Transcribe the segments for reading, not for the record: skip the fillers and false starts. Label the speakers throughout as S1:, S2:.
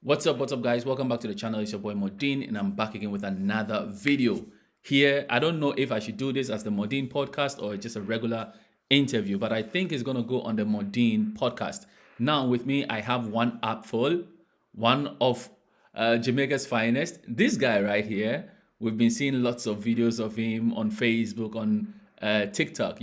S1: What's up, guys? Welcome back to the channel. It's your boy Mordin, and I'm back again with another video. Here, I don't know if I should do this as the Mordin podcast or just a regular interview, but I think it's gonna go on the Mordin podcast. Now, with me, I have One Upful, one of Jamaica's finest. This guy right here, we've been seeing lots of videos of him on Facebook, on TikTok.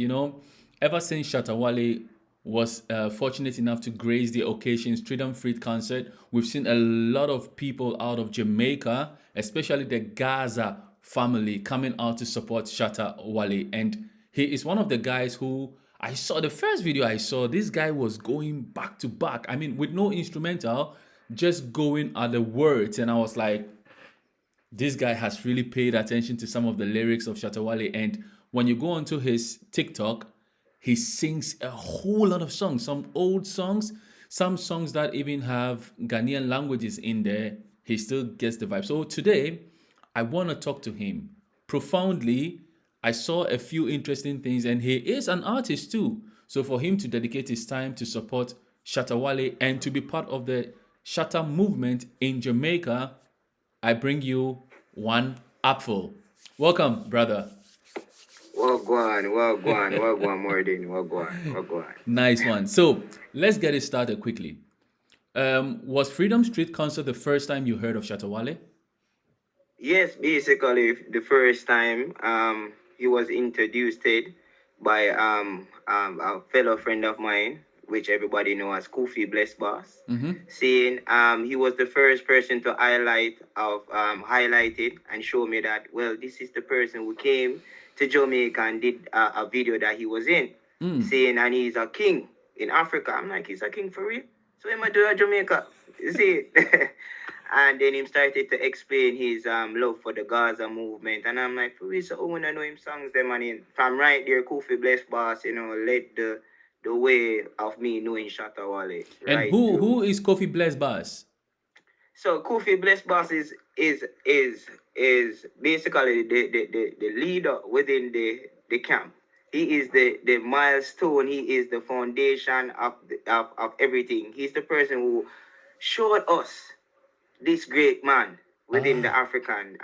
S1: Ever since Shatta Wale was fortunate enough to grace the occasion's Freedom Freed concert, we've seen a lot of people out of Jamaica, especially the Gaza family, coming out to support Shatta Wale. And he is one of the guys who I saw the first video I saw. This guy was going back to back. I mean, with no instrumental, just going at the words. And I was like, this guy has really paid attention to some of the lyrics of Shatta Wale. And when you go onto his TikTok, he sings a whole lot of songs, some old songs, some songs that even have Ghanaian languages in there. He still gets the vibe. So today, I want to talk to him profoundly. I saw a few interesting things, and he is an artist too. So for him to dedicate his time to support Shatta Wale and to be part of the Shatta movement in Jamaica, I bring you One Upful. Welcome, brother.
S2: Wagwan, Mordin, wagwan.
S1: Nice one. So let's get it started quickly. Was Freedom Street concert the first time you heard of Shatta Wale?
S2: Yes, basically the first time he was introduced by a fellow friend of mine, which everybody know as Kofi Bless Boss, saying he was the first person to highlight it and show me that, well, this is the person who came to Jamaica and did a video that he was in, saying, and he's a king in Africa. I'm like, he's a king for real? So he might do a Jamaica, you see? And then he started to explain his love for the Gaza movement. And I'm like, for real, so I want to know him songs, them, and from right there, Kofi Bless Boss, led the way of me knowing Shatta Wale.
S1: And
S2: right
S1: who is Kofi Bless Bass?
S2: So Kofi Bless Boss is basically the leader within the camp. He is the milestone. He is the foundation of everything. He's the person who showed us this great man within the African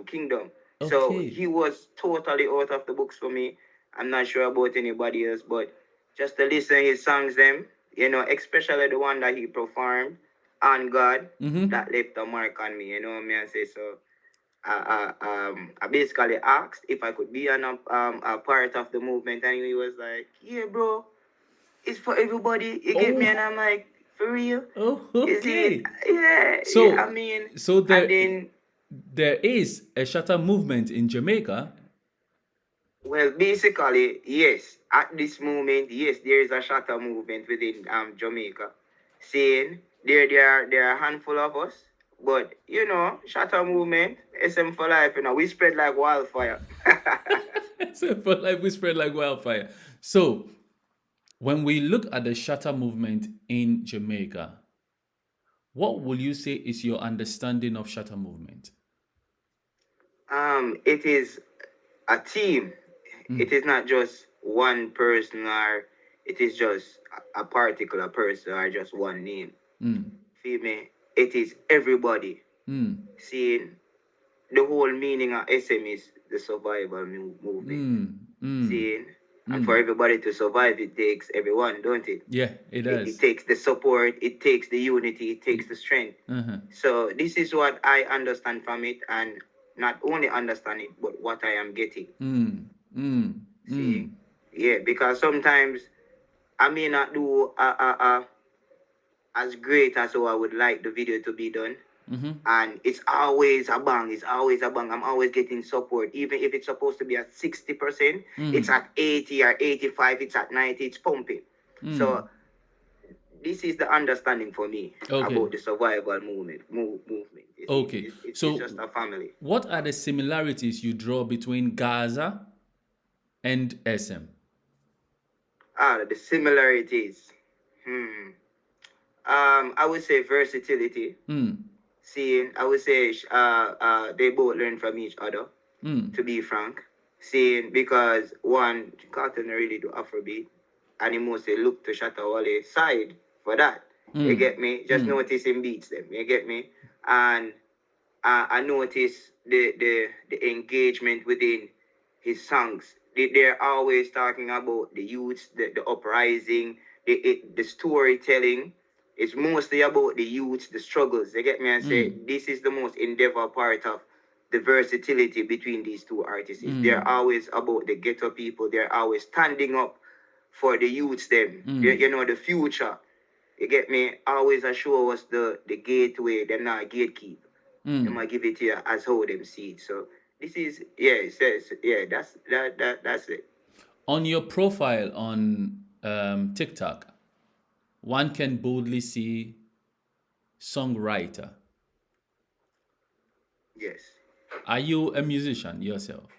S2: kingdom.
S1: Okay.
S2: So he was totally out of the books for me. I'm not sure about anybody else, but just to listen to his songs, especially the one that he performed on God, that left a mark on me. You know what I mean? I say so. I basically asked if I could be a part of the movement, and he was like, "Yeah, bro, it's for everybody." You get me? And I'm like, "For real?"
S1: Oh, okay.
S2: Yeah.
S1: So,
S2: yeah, I mean,
S1: so there is a Shatta movement in Jamaica.
S2: Well, basically, yes. At this moment, yes, there is a Shatta movement within Jamaica, saying there are a handful of us, but Shatta movement, SM for life, we spread like wildfire.
S1: SM for life, we spread like wildfire. So, when we look at the Shatta movement in Jamaica, what will you say is your understanding of Shatta movement?
S2: It is a team. It is not just one person, or it is just a particular person, or just one name. Feel me? It is everybody. Seeing the whole meaning of SM is the survival movement. Seeing, and for everybody to survive, it takes everyone, don't it?
S1: Yeah, it does.
S2: It takes the support, it takes the unity, it takes the strength. So this is what I understand from it, and not only understand it, but what I am getting. See? Yeah, because sometimes I may not do as great as how I would like the video to be done. And it's always a bang. I'm always getting support. Even if it's supposed to be at 60%, it's at 80 or 85, it's at 90, it's pumping. So this is the understanding for me about the survival movement. It's just a family.
S1: What are the similarities you draw between Gaza and SM?
S2: The similarities. I would say versatility. Seeing, I would say they both learn from each other, to be frank. Seeing, because one, Carlton really do Afrobeat, and he mostly look to Shatta Wale's side for that. You
S1: Mm.
S2: get me? Just
S1: Mm.
S2: notice him beats them. You get me? And I notice the engagement within his songs. They're always talking about the youths, the uprising, the storytelling. It's mostly about the youths, the struggles. You get me? I say
S1: Mm.
S2: this is the most endeavor part of the versatility between these two artists. They're
S1: Mm.
S2: always about the ghetto people. They're always standing up for the youths, them.
S1: Mm.
S2: You know, the future. You get me? Always assure us the gateway, them not gatekeep. Them
S1: Mm.
S2: I give it to you as how them see it. So this is yeah, it says yeah, that's it.
S1: On your profile on TikTok, one can boldly see songwriter.
S2: Yes.
S1: Are you a musician yourself?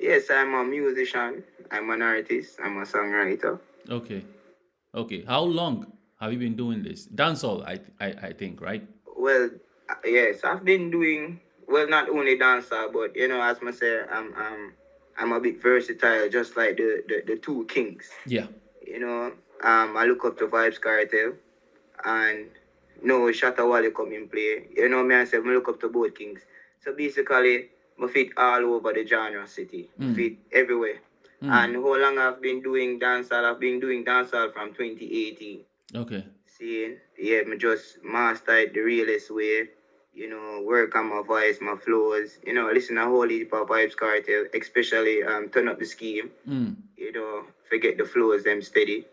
S2: Yes, I'm a musician, I'm an artist, I'm a songwriter.
S1: Okay. Okay. How long have you been doing this? Dancehall, I think, right?
S2: Well, yes, I've been doing well not only dancer, but you know, as I say, I'm a bit versatile, just like the two kings.
S1: Yeah.
S2: You know, I look up to Vibes Cartel and no Shatta Wale come in play. You know me I say I look up to both kings. So basically I fit all over the genre city. I
S1: Mm.
S2: fit everywhere.
S1: Mm.
S2: And how long I've been doing dancehall? I've been doing dancehall from 2018.
S1: Okay.
S2: Seeing, yeah, me just master it the realest way. You know, work on my voice, my flows. You know, listen to whole heap of Vibes Cartel, especially turn up the scheme.
S1: Mm.
S2: You know, forget the flows, them steady.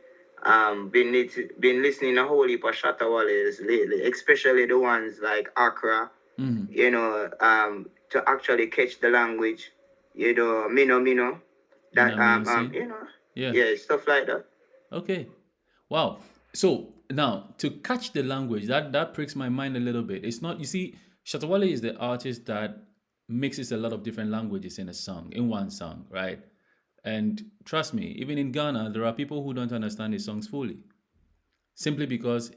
S2: Been listening a whole heap of Shatta Wales lately, especially the ones like Accra.
S1: Mm.
S2: You know, to actually catch the language. You know, Mino, that
S1: Mina scene.
S2: you know,
S1: Yeah.
S2: yeah, stuff like that.
S1: Okay. Wow. So now to catch the language, that pricks my mind a little bit. It's not, you see, Shatta Wale is the artist that mixes a lot of different languages in a song, in one song, right? And trust me, even in Ghana, there are people who don't understand his songs fully, simply because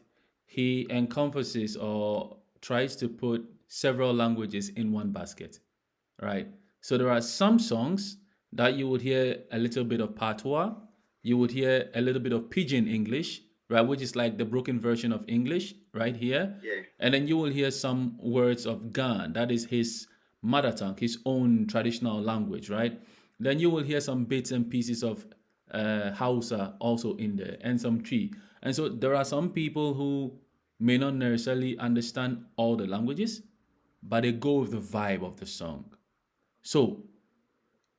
S1: he encompasses or tries to put several languages in one basket, right? So there are some songs that you would hear a little bit of patois, you would hear a little bit of pidgin English, right, which is like the broken version of English, right here,
S2: Yeah,
S1: and then you will hear some words of Gan, that is his mother tongue, his own traditional language, right? Then you will hear some bits and pieces of Hausa also in there, and some Tree. And so there are some people who may not necessarily understand all the languages, but they go with the vibe of the song. So,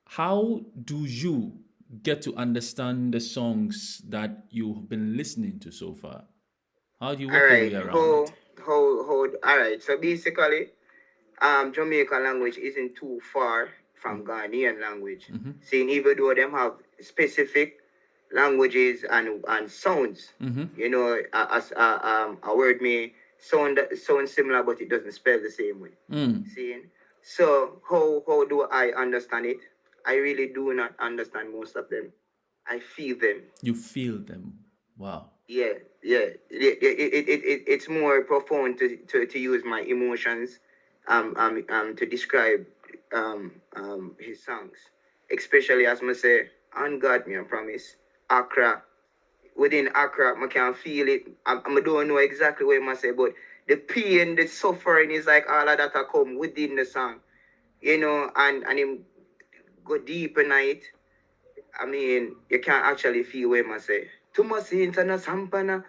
S1: how do you get to understand the songs that you've been listening to so far? How do you
S2: all
S1: work your
S2: right.
S1: way around it?
S2: All right. So basically, Jamaican language isn't too far from Ghanaian language.
S1: Mm-hmm.
S2: Seeing even though them have specific languages and sounds,
S1: Mm-hmm.
S2: you know, as a word may sound similar, but it doesn't spell the same way.
S1: Mm.
S2: Seeing, so how do I understand it? I really do not understand most of them. I feel them.
S1: You feel them. Wow.
S2: Yeah, yeah. It's more profound to use my emotions to describe his songs. Especially as I say, on God me I promise. Accra. Within Accra, I can feel it. I don't know exactly what I say, but the pain, the suffering is like all of that I come within the song. You know, and him go deep in it. I mean, you can't actually feel where I say. Too much internet sampana,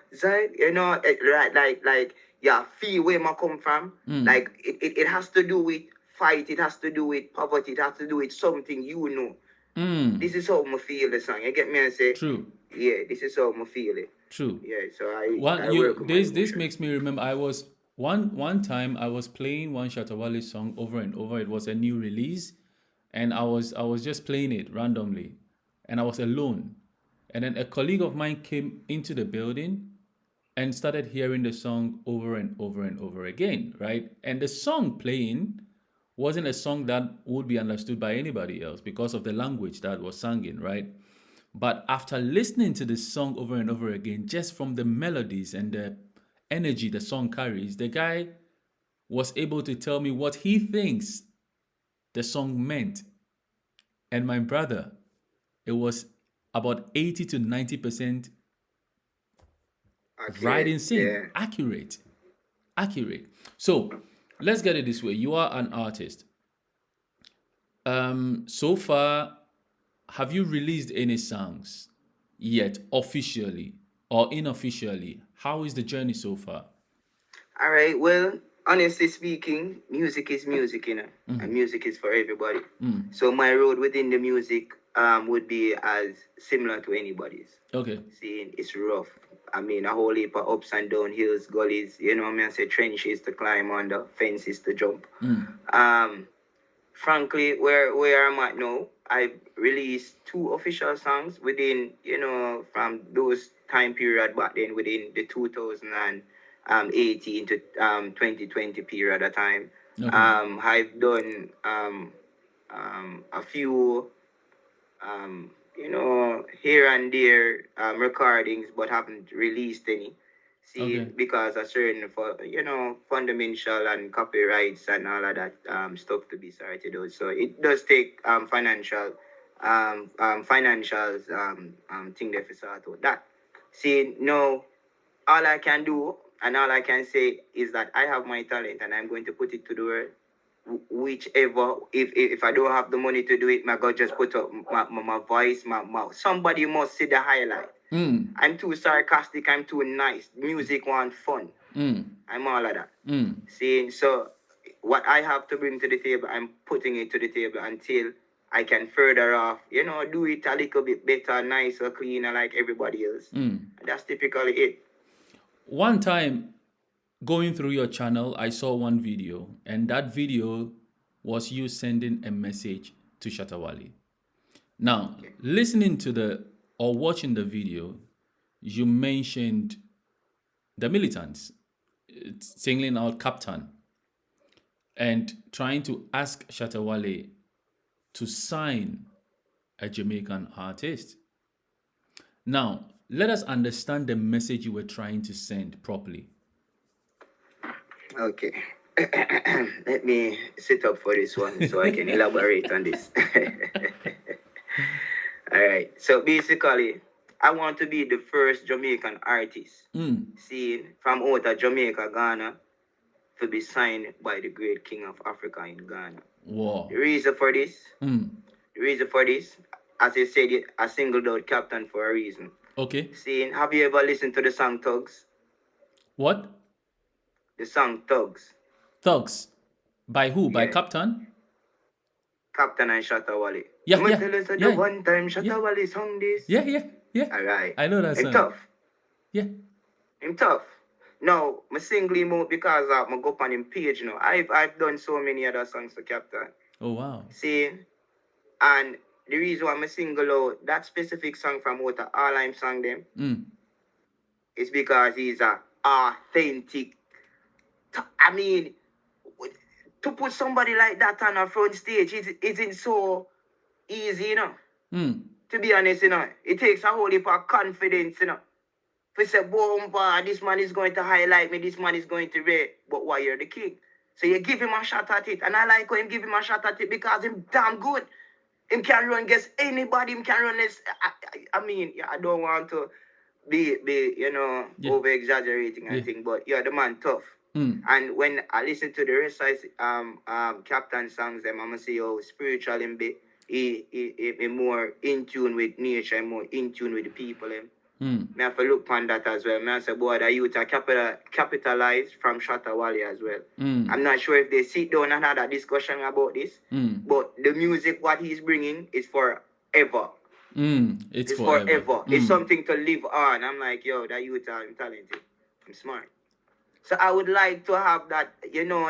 S2: you know, right, yeah, feel where I come from.
S1: Mm.
S2: Like, it has to do with fight, it has to do with poverty, it has to do with something you know.
S1: Mm.
S2: This is how I feel the song. You get me and say,
S1: True.
S2: yeah, this is how I feel it.
S1: True.
S2: Yeah, so
S1: One
S2: I
S1: you
S2: work with my
S1: this
S2: emotions.
S1: makes me remember I was one time I was playing one Shatta Wale song over and over. It was a new release, and I was just playing it randomly, and I was alone. And then a colleague of mine came into the building and started hearing the song over and over and over again, right? And the song playing wasn't a song that would be understood by anybody else because of the language that was sung in, right? But after listening to the song over and over again, just from the melodies and the energy the song carries, the guy was able to tell me what he thinks the song meant. And my brother, it was about 80 to 90% write
S2: Accurate.
S1: and sing.
S2: Yeah.
S1: Accurate. Accurate. So let's get it this way. You are an artist. So far, have you released any songs yet, officially or unofficially? How is the journey so far?
S2: All right. Well, honestly speaking, music is music, and music is for everybody. So my road within the music would be as similar to anybody's.
S1: Okay.
S2: Seeing it's rough. I mean, a whole heap of ups and down hills, gullies. You know, what I mean, I say trenches to climb under, fences to jump. Frankly, where I'm at now, I've released 2 official songs within, from those time period back then, within the 2018 to 2020 period of time.
S1: Okay.
S2: I've done a few here and there recordings, but haven't released any. See,
S1: Okay.
S2: because of certain, fundamental and copyrights and all of that stuff to be sorted out. So it does take financials thing there for sort out that. See, no, all I can do and all I can say is that I have my talent and I'm going to put it to the world. Whichever, if I don't have the money to do it, my God, just put up my voice, my mouth. Somebody must see the highlight. I'm too sarcastic, I'm too nice. Music want fun. I'm all of that. Seeing, so what I have to bring to the table, I'm putting it to the table until I can further off, do it a little bit better, nicer, cleaner, like everybody else. That's typically it.
S1: One time, going through your channel, I saw one video, and that video was you sending a message to Shatta Wale. Now, listening to or watching the video, you mentioned the militants, singling out Captain, and trying to ask Shatta Wale to sign a Jamaican artist. Now, let us understand the message you were trying to send properly.
S2: Okay. Let me sit up for this one so I can elaborate on this. All right. So basically, I want to be the first Jamaican artist seen from out of Jamaica, Ghana, to be signed by the great king of Africa in Ghana.
S1: Wow.
S2: The reason for this, as I said, I singled out Captain for a reason.
S1: Okay.
S2: Seeing, have you ever listened to the song Thugs?
S1: What?
S2: The song Thugs.
S1: Thugs. By who? By
S2: Yeah.
S1: Captain?
S2: Captain and Shatta Wale.
S1: Yeah,
S2: I'm
S1: yeah,
S2: tell us
S1: yeah,
S2: the one time Shatta
S1: yeah.
S2: Wale sung this.
S1: Yeah.
S2: All right.
S1: I know that
S2: I'm
S1: song.
S2: tough.
S1: Yeah.
S2: I'm tough. Now, I sing him out because I go up on him page now. I've done so many other songs for Captain.
S1: Oh, wow.
S2: See, and the reason why I single out that specific song from out of all I'm sang them is because he's a authentic. I mean, to put somebody like that on a front stage isn't so easy, To be honest, it takes a whole heap of confidence, To say, boom, this man is going to highlight me, this man is going to rate, but why you're the king? So you give him a shot at it, and I like how him give him a shot at it because him damn good. Him can run against anybody, him can run this. I mean, I don't want to be over exaggerating and thing, but yeah, the man tough. And when I listen to the rest of Captain songs, them I'm gonna say, oh, spiritual him be he more in tune with nature, more in tune with the people. Me have to look on that as well. Me have to say, boy, the youth are capitalized from Shatta Wale as well. I'm not sure if they sit down and have a discussion about this, but the music what he's bringing is forever.
S1: It's
S2: forever. It's something to live on. I'm like, yo, that youth are talented. I'm smart. So I would like to have that,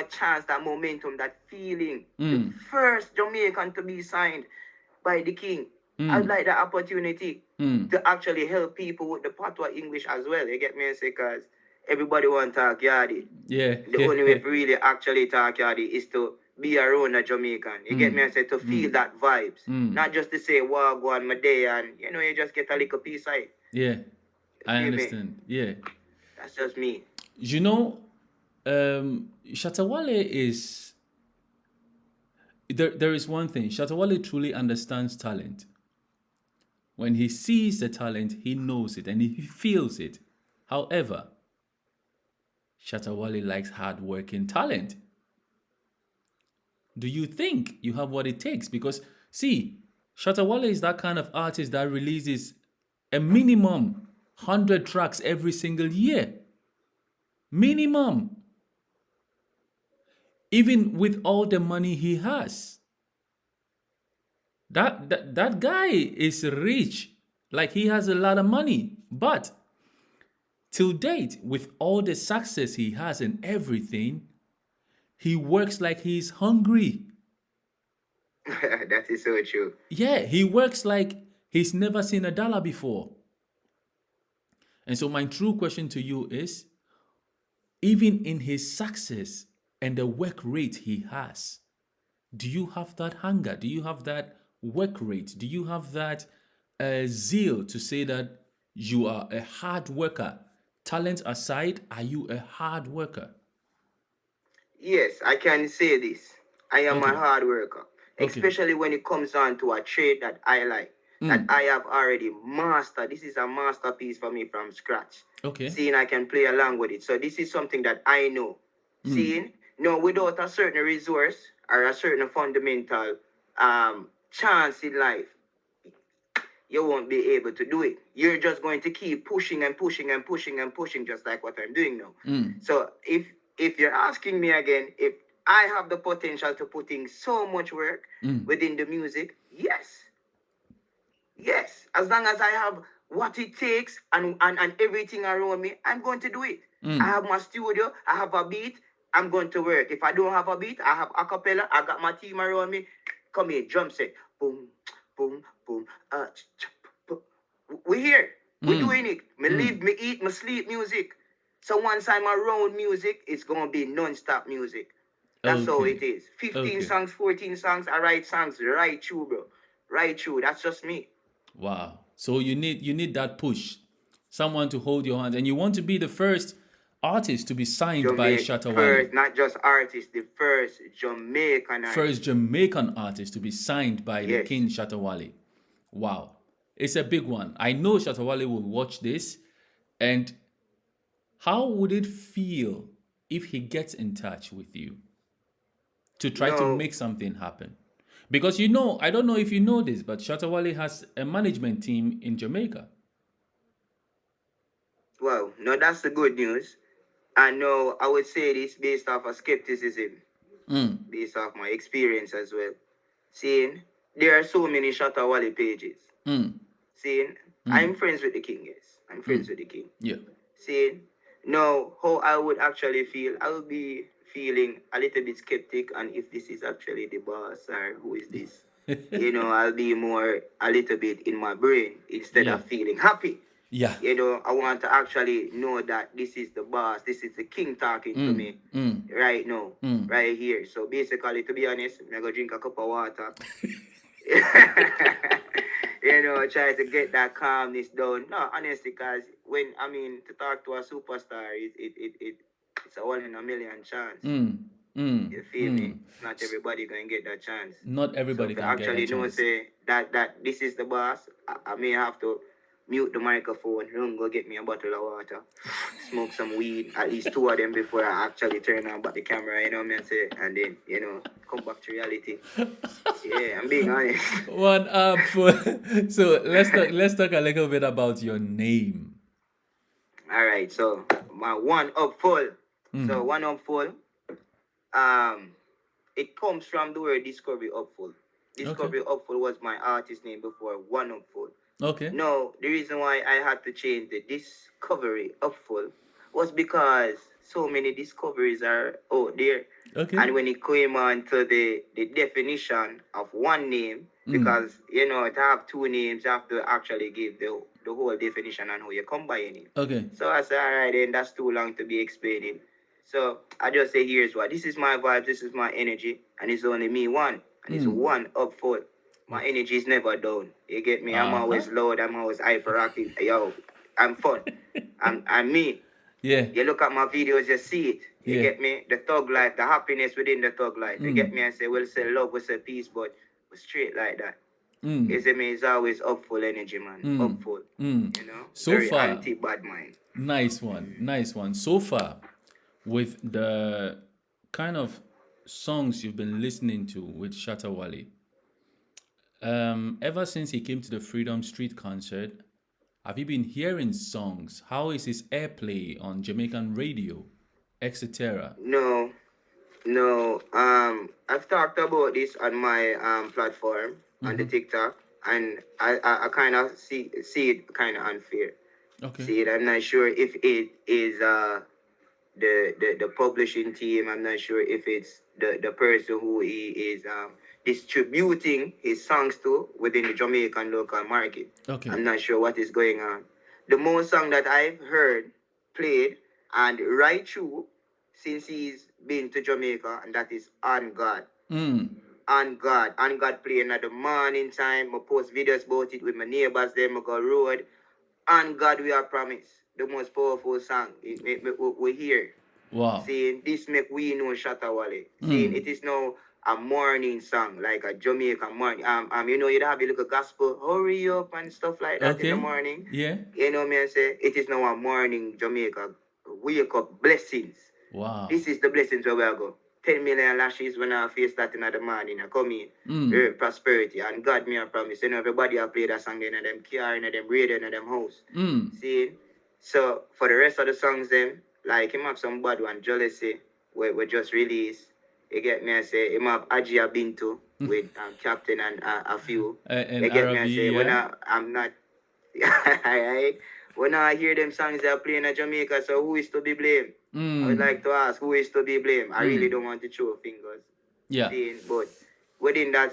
S2: chance, that momentum, that feeling. The first Jamaican to be signed by the king. I'd like the opportunity to actually help people with the patois English as well. You get me? Because everybody want to talk yardy.
S1: Yeah.
S2: The only way to really actually talk yardy is to be around a Jamaican. You get me? To feel that vibes. Not just to say, wow, go on my day, and you just get a little piece of it.
S1: Yeah. I understand. Yeah.
S2: That's just me.
S1: Shatta Wale is... There is one thing. Shatta Wale truly understands talent. When he sees the talent, he knows it and he feels it. However, Shatta Wale likes hard-working talent. Do you think you have what it takes? Because, see, Shatta Wale is that kind of artist that releases a minimum 100 tracks every single year. Minimum. Even with all the money he has. That guy is rich. Like, he has a lot of money. But till date, with all the success he has and everything, he works like he's hungry.
S2: That is so true.
S1: Yeah, he works like he's never seen a dollar before. And so my true question to you is, even in his success and the work rate he has, do you have that hunger? Do you have that work rate? Do you have that zeal to say that you are a hard worker? Talent aside, are you a hard worker?
S2: Yes, I can say this. I am
S1: Okay.
S2: a hard worker,
S1: Okay.
S2: especially when it comes on to a trade that I like, that I have already mastered. This is a masterpiece for me from scratch.
S1: Okay.
S2: Seeing I can play along with it. So this is something that I know. Seeing, no, without a certain resource or a certain fundamental chance in life, you won't be able to do it. You're just going to keep pushing and pushing and pushing and pushing, just like what I'm doing now. So if you're asking me again, if I have the potential to put in so much work within the music, yes. Yes. As long as I have what it takes and everything around me, I'm going to do it. I have my studio, I have a beat, I'm going to work. If I don't have a beat, I have a cappella, I got my team around me. Come here, drum set. Boom, boom, boom. We're here. We're doing it. Me live, me eat, me sleep music. So once I'm around music, it's going to be non-stop music. That's how it is. 15 songs, 14 songs, I write songs right through, bro. Right through. That's just me.
S1: Wow. So you need that push. Someone to hold your hand. And you want to be the first artist to be signed by Shatta Wale.
S2: First, not just artist, the first Jamaican artist.
S1: First Jamaican artist to be signed by the King Shatta Wale. Wow. It's a big one. I know Shatta Wale will watch this. And how would it feel if he gets in touch with you to try to make something happen? Because I don't know if you know this, but Shatta Wale has a management team in Jamaica.
S2: Well, no, that's the good news. I know I would say this based off of skepticism, based off my experience as well. Seeing, there are so many Shatta Wale pages. Seeing, I'm friends with the king, yes. I'm friends with the king.
S1: Yeah.
S2: Seeing, no, how I would actually feel, I would be feeling a little bit skeptic, and if this is actually the boss or who is this, I'll be more a little bit in my brain instead of feeling happy.
S1: Yeah.
S2: I want to actually know that this is the boss, this is the king talking to me right now, right here. So basically, to be honest, I'm going to drink a cup of water. Try to get that calmness down. No, honestly, because to talk to a superstar, it's a 1 in a million chance. You feel me? Not everybody going to get that chance.
S1: Not everybody can get that chance.
S2: Actually, say that this is the boss, I may have to mute the microphone, run, go get me a bottle of water, smoke some weed, at least 2 of them before I actually turn on back the camera, and then, come back to reality. Yeah, I'm being honest.
S1: One Upful. So let's talk a little bit about your name.
S2: All right, so my One Upful. So One Upful, it comes from the word Discovery Upful. Discovery Upful was my artist name before One Upful.
S1: Okay.
S2: No, the reason why I had to change the Discovery Upful was because so many discoveries are out there.
S1: Okay.
S2: And when it came on to the definition of one name, because, to have 2 names, you have to actually give the whole definition on how you combine it.
S1: Okay.
S2: So I said, all right, then that's too long to be explaining. So I just say, here's what. This is my vibe, this is my energy, and it's only me one. And it's One Upful. My energy is never down. You get me? I'm always loud. I'm always hyperactive. Yo, I'm fun. I'm me.
S1: Yeah.
S2: You look at my videos, you see it. You get me? The thug life, the happiness within the thug life. You get me? I say, we'll say love, we'll say peace, but we're straight like that. You see me? It's always upful energy, man. Upful.
S1: So
S2: very
S1: far,
S2: anti-bad mind.
S1: Nice one. Nice one. So far, with the kind of songs you've been listening to with Shatta Wale, ever since he came to the Freedom Street concert, have you been hearing songs? How is his airplay on Jamaican radio, etc.?
S2: No, no. I've talked about this on my platform on the TikTok, and I kind of see it kind of unfair.
S1: Okay.
S2: See it. I'm not sure if it is the publishing team. I'm not sure if it's the person who he is distributing his songs to within the Jamaican local market.
S1: Okay.
S2: I'm not sure what is going on. The most song that I've heard played and right through since he's been to Jamaica, and that is On God. On God playing at the morning time. I post videos about it with my neighbors. Then I go road. On God we are promised. The most powerful song we hear.
S1: Wow.
S2: Saying this make we know Shatta Wale. Saying it is now a morning song, like a Jamaican morning. You know, you'd have a little gospel, hurry up and stuff like that in the morning.
S1: Yeah.
S2: You know me, I say it is now a morning Jamaica. Wake up blessings.
S1: Wow.
S2: This is the blessings where we go. 10 million lashes when I face that in the morning. I come in, prosperity, and God me I promise. You know, everybody I play that song in them car, in them radio, in them house. See? So for the rest of the songs them, like him have some bad one, Jealousy, we just released. You get me, I say, him have Ajia Bintu with Captain and a few.
S1: And
S2: You get me, I
S1: Arabi,
S2: say,
S1: yeah?
S2: when I'm not, right? When I hear them songs they're playing in Jamaica, so who is to be blamed? I would like to ask, who is to be blamed? I really don't want to throw fingers.
S1: Yeah.
S2: But within that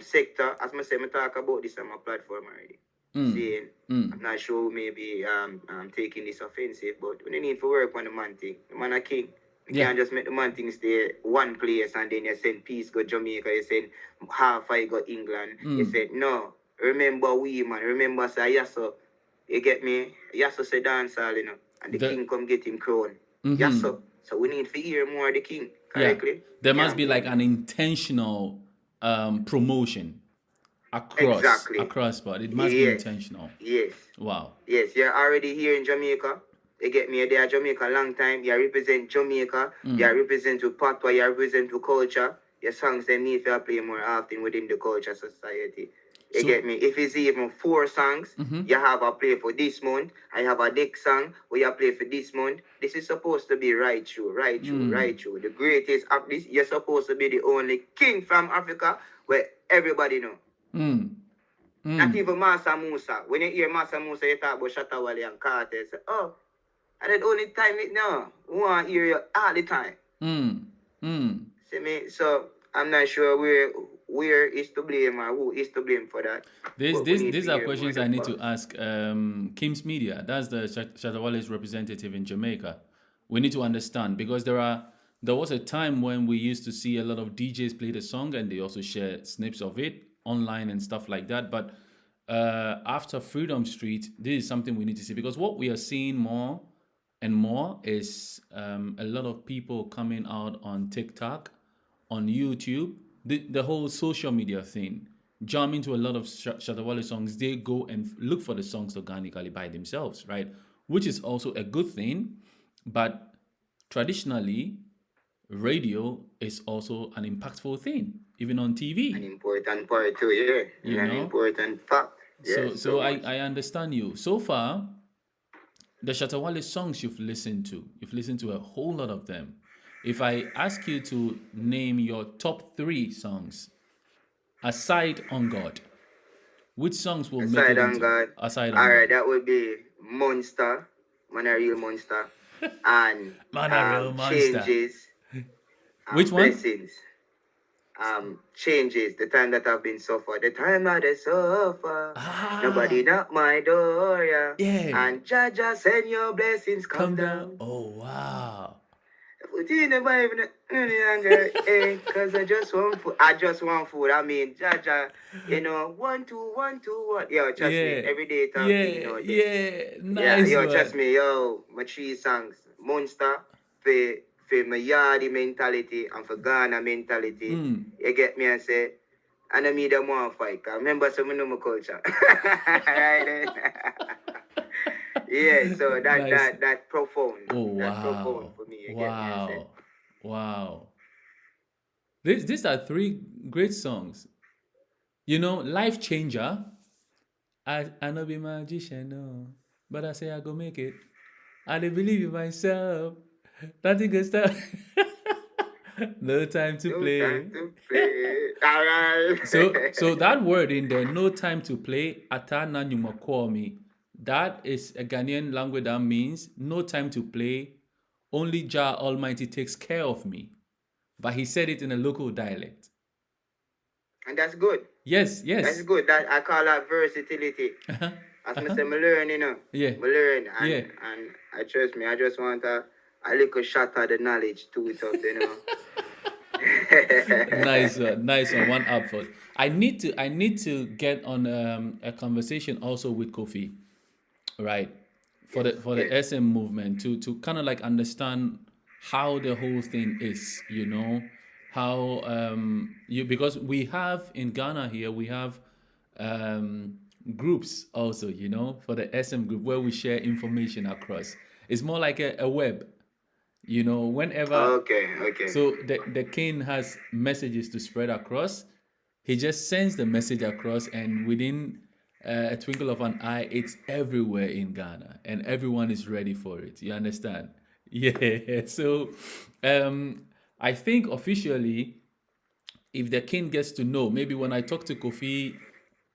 S2: sector, as I say, I talk about this on my platform already. Saying, I'm not sure maybe taking this offensive, but we need to work on the man thing. The man a king. You can't just make the man thing stay one place and then you send peace go Jamaica, you send half I go England. You said no. Remember we man, remember say Yasso. You get me? Yasso say dance all, you know, and the king come get him crown. Yasso. So we need to hear more of the king correctly.
S1: Yeah. There must be like an intentional promotion across, but it must be intentional.
S2: Yes.
S1: Wow.
S2: Yes, you're already here in Jamaica. You get me? They are Jamaica a long time. You represent Jamaica. You represent to patois. You represent to culture. Your songs they need to play more often within the culture society. You get me? If it's even 4 songs, you have a play for this month. I have a next song where you play for this month. This is supposed to be right through. The greatest of this. You're supposed to be the only king from Africa where everybody know. Not even Master Musa. When you hear Master Musa, you talk about Shatta Wale and Carter. You say, oh, and the only time it now. We want to hear you all the time. See me? So I'm not sure where is to blame or who is to blame for that.
S1: These are questions I need to ask Kim's Media. That's the Shatta Wale's representative in Jamaica. We need to understand because there was a time when we used to see a lot of DJs play the song and they also share snips of it online and stuff like that. But after Freedom Street, this is something we need to see because what we are seeing more and more is a lot of people coming out on TikTok, on YouTube, the whole social media thing. Jump into a lot of Shatta Wale songs. They go and look for the songs organically by themselves, right? Which is also a good thing. But traditionally, radio is also an impactful thing, even on TV.
S2: An important part too, yeah. An important fact.
S1: Yeah, so I understand you. So far, the Shatta Wale songs you've listened to a whole lot of them. If I ask you to name your top 3 songs, aside On God, which songs will make it into
S2: God?
S1: Aside On God?
S2: Alright, that would be Monster, Man a Real Monster, and
S1: Man a Real Monster.
S2: Changes.
S1: Which one?
S2: Blessings. Changes, the time that I've been suffered, the time that I suffer. Nobody knock my door, yeah. And Jaja send your blessings come down.
S1: Oh wow.
S2: Put in the Bible, cause I just want food. I mean, Jaja, you know, 1 2 1 2 1. Yo, trust me, every day talking, you know.
S1: Nice.
S2: Yo, trust me, yo, my 3 songs, Monster, for my yardy mentality and for Ghana mentality. You get me and say, and I mean them want fight. Cause remember some of my culture. Right then. Yeah, so
S1: Nice.
S2: that profound.
S1: Oh
S2: That profound
S1: wow.
S2: for me. You get me? I say.
S1: Wow. Wow. These are three great songs. You know, Life Changer. I know be magician, no. But I say I go make it. I dey believe in myself. Nothing can stop. No time to
S2: No time
S1: play.
S2: to play. All right.
S1: So that word in there, no time to play, atana nyumakomi. That is a Ghanaian language that means no time to play. Only Jah Almighty takes care of me. But he said it in a local dialect.
S2: And that's good.
S1: Yes,
S2: That's
S1: yes.
S2: good. That I call that versatility. As I say, I learn, you know.
S1: Yeah.
S2: I learn,
S1: Yeah.
S2: and I trust me. I just want a little shot of the knowledge to it up, you know.
S1: Nice one. One Upful. I need to get on a conversation also with Kofi, right? For
S2: Yes,
S1: the
S2: yes.
S1: SM movement to kind of like understand how the whole thing is, you know, how you because we have in Ghana here we have groups also, you know, for the SM group where we share information across. It's more like a web, you know, whenever
S2: Okay.
S1: so the king has messages to spread across. He just sends the message across, and within a twinkle of an eye, it's everywhere in Ghana, and everyone is ready for it. You understand? Yeah. So, I think officially, if the king gets to know, maybe when I talk to Kofi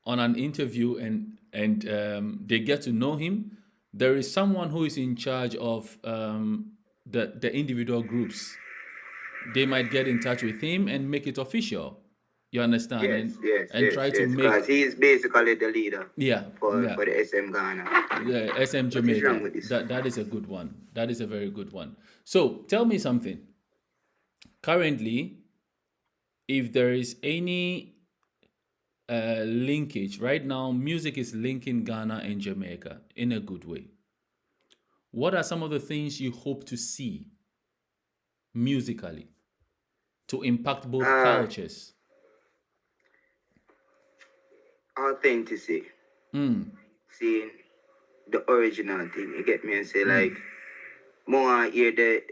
S1: on an interview and they get to know him, there is someone who is in charge of the individual groups. They might get in touch with him and make it official. You understand? And try to
S2: Because
S1: make
S2: he's basically the leader
S1: yeah
S2: for the SM Ghana.
S1: the SM
S2: What is wrong
S1: Jamaica.
S2: with this?
S1: That is a good one. That is a very good one. So tell me something. Currently, if there is any linkage right now, music is linking Ghana and Jamaica in a good way. What are some of the things you hope to see musically to impact both cultures?
S2: Authenticity. Seeing the original thing. You get me? And say like more hear the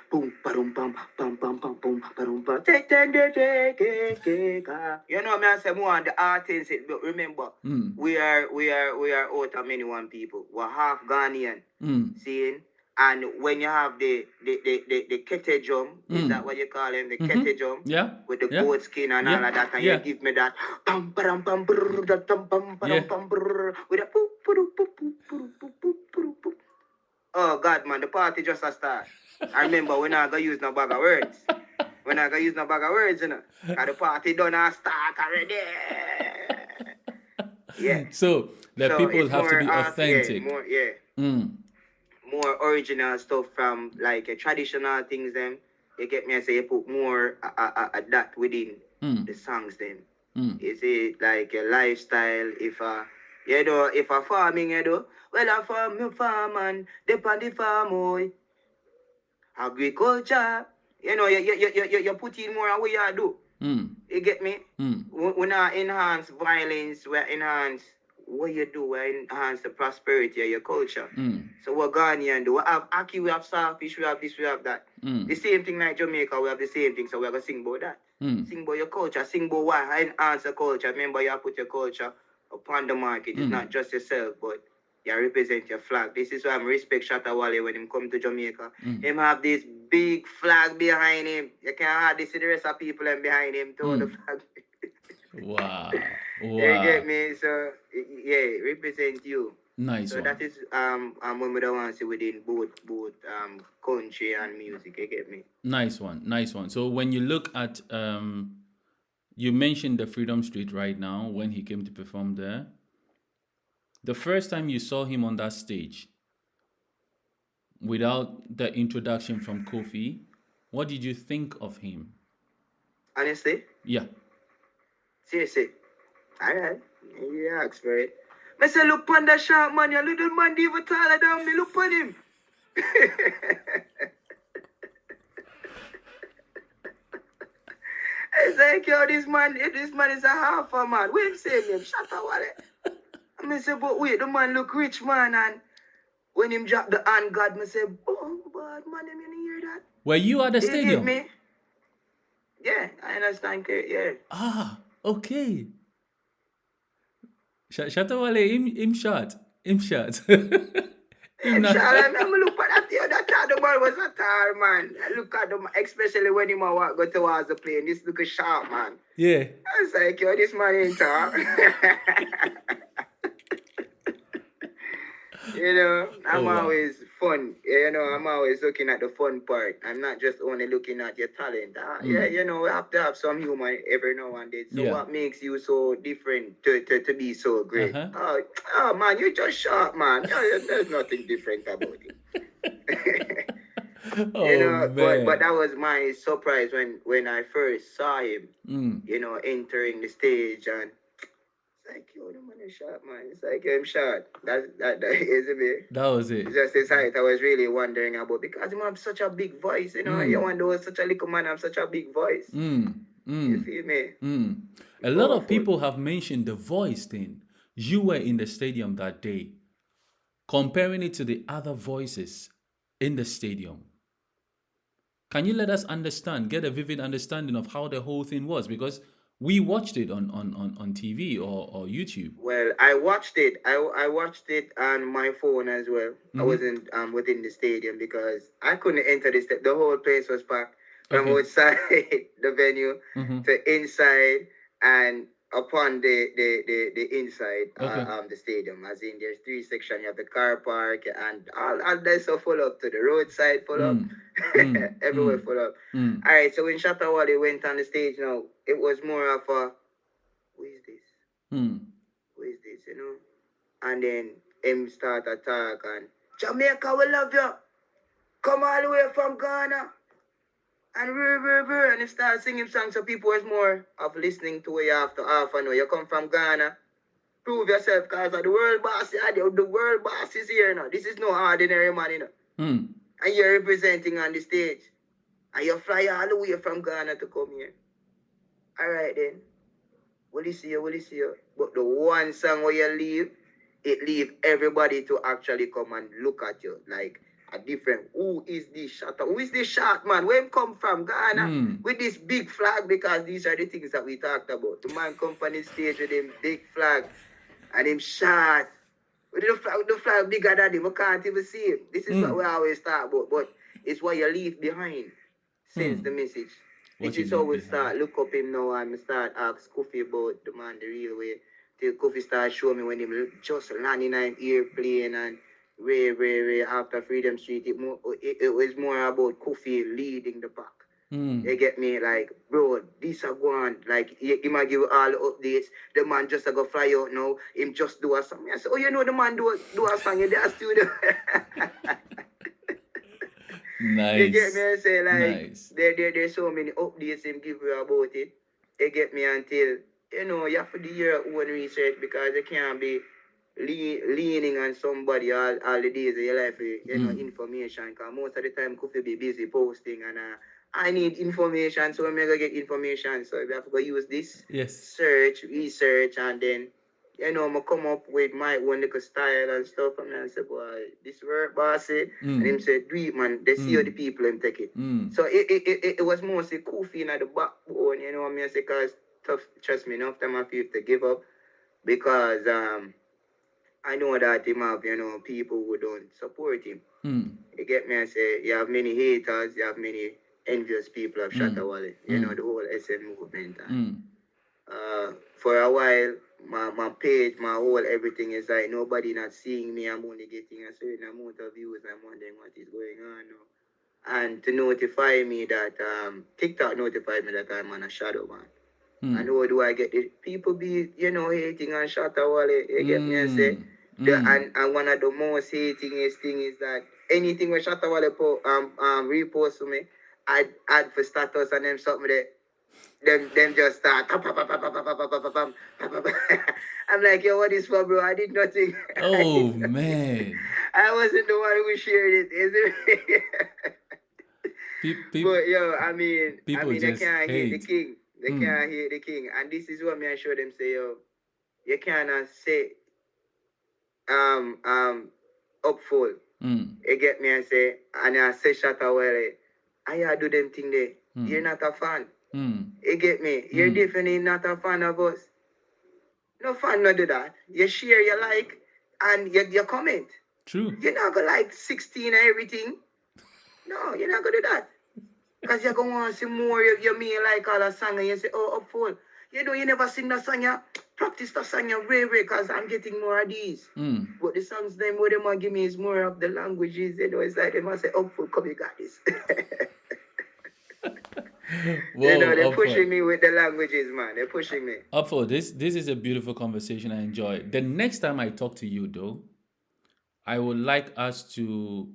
S2: boom parum pam pam pam pam boom parum pam take. You know me I say more on the artists, but remember we are out of many one people. We're half Ghanaian. Seeing? And when you have the kete drum, is that what you call him? The kete drum?
S1: Yeah.
S2: With the goat skin and all of that, and you give me that pam param pam brrr, that pam pam param pam brrr, with a poop poop poop poop poop poop poop poop. Oh God, man, the party just a start. I remember we're not gonna use no bag of words. We're not gonna use no bag of words, you know. Cause the party done a start already. Yeah.
S1: So the people have to be authentic.
S2: More original stuff from like traditional things. Them you get me? I say you put more that within the songs. Them you see like a lifestyle. If a farming, well a farm and depend the farm boy. Agriculture, you put in more on what you do. You get me? We not enhance violence, we enhance what you do, we enhance the prosperity of your culture. So what Ghanaian do? We have Aki, we have Starfish, we have this, we have that. The same thing like Jamaica, we have the same thing, so we're going to sing about that. Sing about your culture, sing about why enhance the culture. Remember, you put your culture upon the market. It's not just yourself, but you represent your flag. This is why I respect Shatta Wale when him come to Jamaica. Him have this big flag behind him. You can't hardly see the rest of people and behind him to the flag.
S1: Wow.
S2: You get me? So yeah, represent you.
S1: Nice
S2: so
S1: one.
S2: that is when we don't want to see within both country and music. You get me?
S1: Nice one. So when you look at you mentioned the Freedom Street right now when he came to perform there. The first time you saw him on that stage, without the introduction from Kofi, what did you think of him?
S2: Honestly?
S1: Yeah.
S2: Seriously? Alright. You ask for it. I say, look on the sharp man, your little man even taller than me. Look on him. It's like, yo, this man is a half a man. What him say him? Shatta Wale. I say, but wait, the man look rich, man, and When him drop the hand God, me say, oh, bad man, them you hear that?
S1: Were you at the
S2: You get
S1: stadium?
S2: me? Yeah, I understand, yeah.
S1: Ah, okay. Shatta Wale, him shot. Him shot. Him
S2: I'm
S1: not.
S2: sure I'm look at that, yo, that time the ball was a tar, man. I look at them, especially when him go towards the plane. This look a sharp, man.
S1: Yeah.
S2: I was like, yo, this man ain't tar. I'm
S1: Oh, wow.
S2: always fun. I'm always looking at the fun part. I'm not just only looking at your talent. Yeah, we have to have some humor every now and then. So
S1: Yeah.
S2: what makes you so different to be so great?
S1: Uh-huh.
S2: Oh, man, you're just sharp, man. There's nothing different about it.
S1: Oh,
S2: But
S1: man.
S2: that was my surprise when I first saw him, entering the stage, and it's like, yo, the man is shot, man. It's like, I'm shot. That isn't it?
S1: That was it.
S2: It's just this height I was really wondering about, because him have such a big voice, you wonder was such a little man have such a big voice. You feel me?
S1: A lot of
S2: Powerful.
S1: people have mentioned the voice thing. You were in the stadium that day. Comparing it to the other voices in the stadium. Can you let us understand, get a vivid understanding of how the whole thing was? Because we watched it on TV or YouTube.
S2: Well, I watched it. I watched it on my phone as well. I wasn't within the stadium because I couldn't enter the whole place was packed from outside the venue to inside and upon the inside the stadium. As in, there's 3 sections. You have the car park and all that stuff full up to the roadside full up. Everywhere full up. All right, so when Shatta Wale went on the stage now, it was more of a, who is this? Who is this, And then him start attack and, Jamaica, we love you. Come all the way from Ghana. And he start singing songs, so people was more of listening to what you have to offer. You come from Ghana. Prove yourself, because the world boss, the world boss is here now. This is no ordinary man, And you're representing on the stage. And you fly all the way from Ghana to come here. All right then. Will you see you? But the one song where you leave, it leave everybody to actually come and look at you. Like a different, who is this Shatta? Who is this shot man? Where him come from? Ghana? With this big flag, because these are the things that we talked about. The man come from the stage with him big flag and him shot. With the flag bigger than him, I can't even see him. This is what we always talk about, but it's what you leave behind. Sends the message. This is how we start look up him now and start ask Kofi about the man the real way. Till Kofi start show me when him just landing on airplane and way after Freedom Street. It was more about Kofi leading the pack. You get me? Like, bro, this a go on. Like, he might give all the updates. The man just a go fly out now. Him just do a song. I say, oh, the man do a song in the studio.
S1: Nice.
S2: You get me? I say, like,
S1: nice.
S2: There's so many updates him give you about it. You get me? Until, you have to do your own research, because you can't be leaning on somebody all the days of your life, information. Because most of the time, could be busy posting, and I need information, so I'm going to get information. So we have to go use this, search, research, and then, I'm come up with my own little style and stuff. And I say, boy, this work, bossy. And him say, do it, man. They see how the people him take it. So it was mostly Kofi in the backbone, what I mean? Because tough, trust me, enough time I feel to give up. Because I know that him have, people who don't support him. You get me? I say, you have many haters, you have many envious people of Shatta Wale, the whole SM movement. And, for a while, my page, my whole everything is like nobody not seeing me. I'm only getting a certain amount of views. I'm wondering what is going on now. And to notify me that TikTok notified me that I'm on a shadow ban. And how do I get it? People be, hating on Shatta Wale. You get me? I say, and one of the most hatingest thing is that anything when Shatta Wale repost to me, I add for status and them something that them just start. I'm like, yo, what is for, bro? I did nothing.
S1: Oh man.
S2: I wasn't the one who shared it, is it? But yo, I mean, they can't hate the king. They can't hate the king. And this is what me I show them say, yo, you cannot say Upful You get me? And I say Shatta Wale, I do them thing there. You're not a fan. You get me? You're definitely not a fan of us. No fan not do that. You share, you like, and you comment.
S1: True.
S2: You're not gonna like 16 and everything. No, you're not gonna do that. Because you're gonna want to see more of your me like all a song and you say, oh, Upful. You never sing that song, you practice that song, you because I'm getting more of these. But the songs them what them want give me is more of the languages, it's like they must say, Upful, come you got this.
S1: Whoa,
S2: they're
S1: Upful.
S2: pushing me with the languages, man. They're pushing me.
S1: Upful, this is a beautiful conversation. I enjoy. The next time I talk to you, though, I would like us to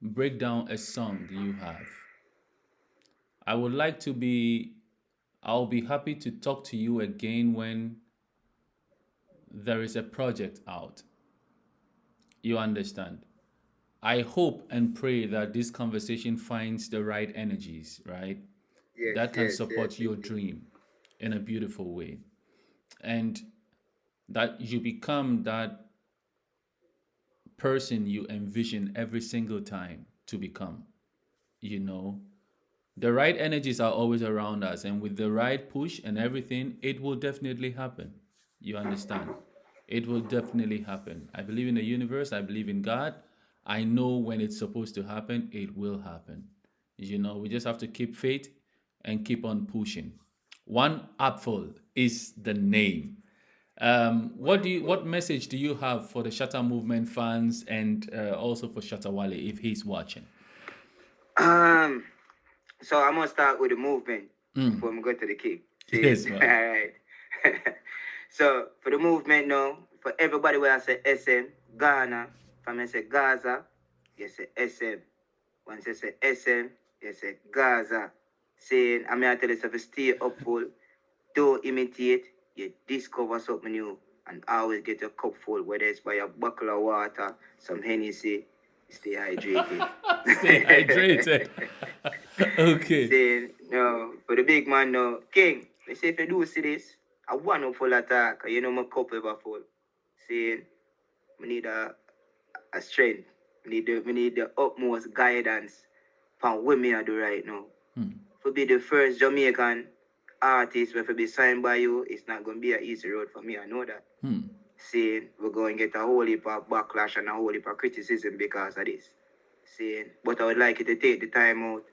S1: break down a song you have. I would like to be. I'll be happy to talk to you again when there is a project out. You understand? I hope and pray that this conversation finds the right energies, right?
S2: Yes,
S1: That can
S2: yes,
S1: support
S2: yes,
S1: your
S2: indeed.
S1: dream in a beautiful way. And that you become that person you envision every single time to become. You know, the right energies are always around us, and with the right push and everything, it will definitely happen. You understand? It will definitely happen. I believe in the universe, I believe in God. I know when it's supposed to happen, it will happen. You know, we just have to keep faith and keep on pushing. One Upful is the name. What message do you have for the Shatta movement fans and also for Shatta Wale if he's watching?
S2: So I'm gonna start with the movement before we go to the kick.
S1: Yes,
S2: All
S1: man.
S2: right. So for the movement now, for everybody where I say SM, Ghana, from I say Gaza, you say SM. Once you say SM, you say Gaza. Saying I'm here to tell you to stay upful, don't imitate, you discover something new and always get your cup full, whether it's by a buckle of water, some Hennessy, stay hydrated.
S1: Stay hydrated. Okay.
S2: Saying, no, for the big man, no. King, they say if you do see this, I want to full attack, you know my cup ever full. Saying, we need a strength. We need the utmost guidance from what me I do right now. For be the first Jamaican artist if be signed by you, it's not gonna be an easy road for me, I know that. Saying we're going to get a whole heap of backlash and a whole heap of criticism because of this. Saying, but I would like you to take the time out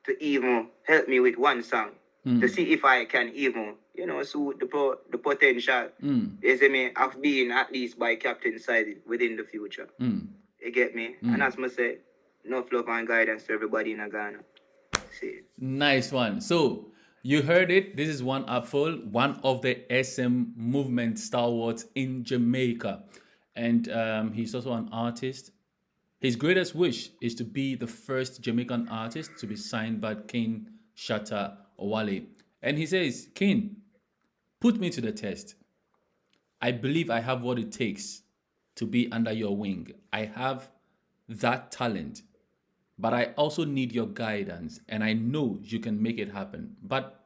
S2: to even help me with one song to see if I can even, suit the potential, you see me, of being at least by captain side within the future. You get me? And as I say, enough love and guidance to everybody in Ghana. See.
S1: Nice one. So you heard it. This is One Upful, one of the SM movement stalwarts in Jamaica, and he's also an artist. His greatest wish is to be the first Jamaican artist to be signed by King Shatta Wale. And he says, King, put me to the test. I believe I have what it takes to be under your wing. I have that talent, but I also need your guidance, and I know you can make it happen. But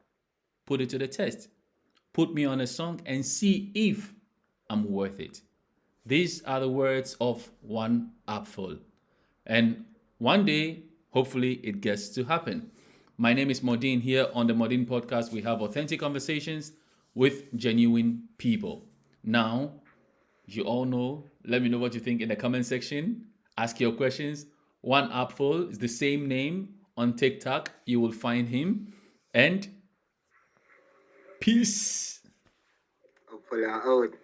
S1: put it to the test. Put me on a song and see if I'm worth it. These are the words of One Upful. And one day, hopefully, it gets to happen. My name is Mordin. Here on the Mordin podcast, we have authentic conversations with genuine people. Now, you all know, let me know what you think in the comment section. Ask your questions. One Upful is the same name on TikTok. You will find him. And peace.
S2: Hopefully, out.